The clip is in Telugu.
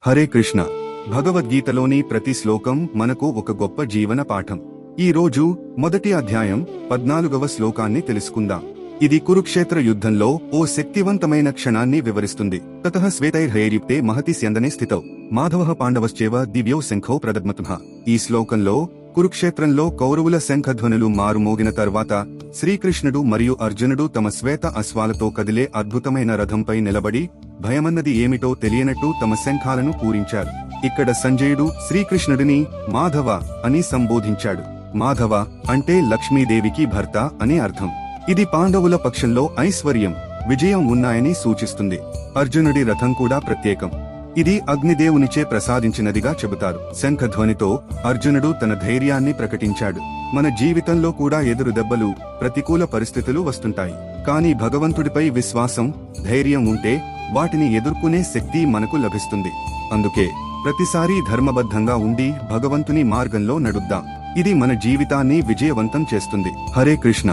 హరే కృష్ణ. భగవద్గీతలోని ప్రతి శ్లోకం మనకు ఒక గొప్ప జీవన పాఠం. ఈ రోజు మొదటి అధ్యాయం 14వ శ్లోకాన్ని తెలుసుకుందాం. ఇది కురుక్షేత్ర యుద్ధంలో ఓ శక్తివంతమైన క్షణాన్ని వివరిస్తుంది. తతః శ్వేతైర్హయైర్యుక్తే మహతి స్యందనే స్థితౌ మాధవః పాండవశ్చైవ దివ్యౌ శంఖౌ ప్రదద్మతుః. ఈ శ్లోకంలో కురుక్షేత్రంలో కౌరవుల శంఖధ్వనులు మారుమోగిన తర్వాత శ్రీకృష్ణుడు మరియు అర్జునుడు తమ శ్వేత అశ్వాలతో కదిలే అద్భుతమైన రథంపై నిలబడి భయమన్నది ఏమిటో తెలియనట్టు తమ శంఖాలను పూరించారు. ఇక్కడ సంజయుడు శ్రీకృష్ణుడిని మాధవ అని సంబోధించాడు. మాధవ అంటే లక్ష్మీదేవికి భర్త అని అర్థం. ఇది పాండవుల పక్షంలో ఐశ్వర్యం, విజయం ఉన్నాయని సూచిస్తుంది. అర్జునుడి రథం కూడా ప్రత్యేకం. ఇది అగ్నిదేవునిచే ప్రసాదించినదిగా చెబుతారు. శంఖధ్వనితో అర్జునుడు తన ధైర్యాన్ని ప్రకటించాడు. మన జీవితంలో కూడా ఎదురు దెబ్బలు, ప్రతికూల పరిస్థితులు వస్తుంటాయి. కానీ భగవంతుడిపై విశ్వాసం, ధైర్యం ఉంటే వాటిని ఎదుర్కొనే శక్తి మనకు లభిస్తుంది. అందుకే ప్రతిసారీ ధర్మబద్ధంగా ఉండి భగవంతుని మార్గంలో నడుద్దాం. ఇది మన జీవితాన్ని విజయవంతం చేస్తుంది. హరే కృష్ణ.